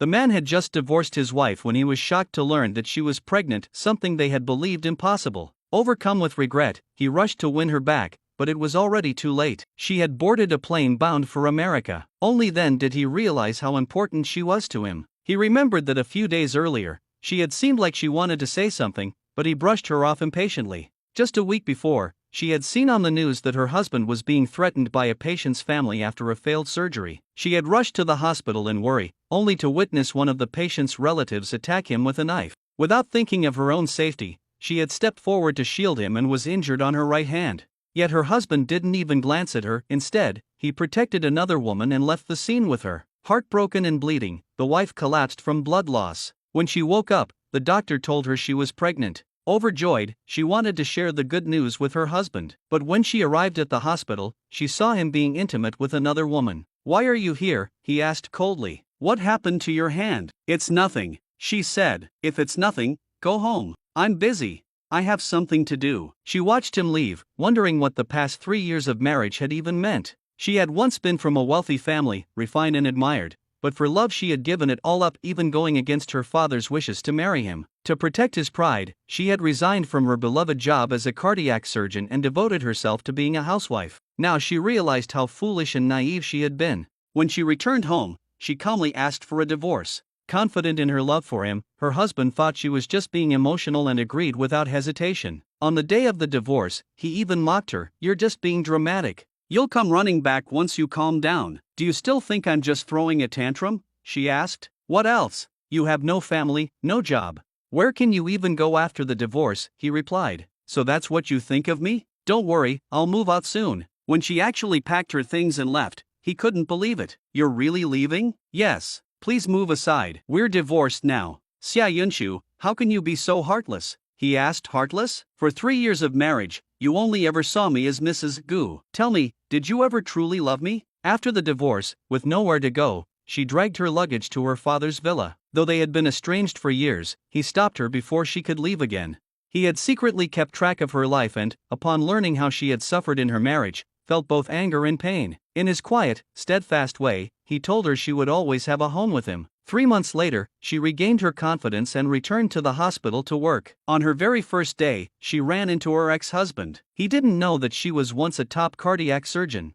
The man had just divorced his wife when he was shocked to learn that she was pregnant, something they had believed impossible. Overcome with regret, he rushed to win her back, but it was already too late. She had boarded a plane bound for America. Only then did he realize how important she was to him. He remembered that a few days earlier, she had seemed like she wanted to say something, but he brushed her off impatiently. Just a week before, she had seen on the news that her husband was being threatened by a patient's family after a failed surgery. She had rushed to the hospital in worry, only to witness one of the patient's relatives attack him with a knife. Without thinking of her own safety, she had stepped forward to shield him and was injured on her right hand. Yet her husband didn't even glance at her. Instead, he protected another woman and left the scene with her. Heartbroken and bleeding, the wife collapsed from blood loss. When she woke up, the doctor told her she was pregnant. Overjoyed, she wanted to share the good news with her husband. But when she arrived at the hospital, she saw him being intimate with another woman. "Why are you here?" he asked coldly. "What happened to your hand?" "It's nothing," she said. "If it's nothing, go home. I'm busy. I have something to do." She watched him leave, wondering what the past 3 years of marriage had even meant. She had once been from a wealthy family, refined and admired, but for love she had given it all up, even going against her father's wishes to marry him. To protect his pride, she had resigned from her beloved job as a cardiac surgeon and devoted herself to being a housewife. Now she realized how foolish and naive she had been. When she returned home, she calmly asked for a divorce. Confident in her love for him, her husband thought she was just being emotional and agreed without hesitation. On the day of the divorce, he even mocked her. "You're just being dramatic. You'll come running back once you calm down." "Do you still think I'm just throwing a tantrum?" she asked. "What else? You have no family, no job. Where can you even go after the divorce?" he replied. "So that's what you think of me? Don't worry, I'll move out soon." When she actually packed her things and left, he couldn't believe it. "You're really leaving?" "Yes. Please move aside. We're divorced now." "Xia Yunshu, how can you be so heartless?" he asked. "Heartless? For 3 years of marriage, you only ever saw me as Mrs. Gu. Tell me, did you ever truly love me?" After the divorce, with nowhere to go, she dragged her luggage to her father's villa. Though they had been estranged for years, he stopped her before she could leave again. He had secretly kept track of her life and, upon learning how she had suffered in her marriage, felt both anger and pain. In his quiet, steadfast way, he told her she would always have a home with him. 3 months later, she regained her confidence and returned to the hospital to work. On her very first day, she ran into her ex-husband. He didn't know that she was once a top cardiac surgeon.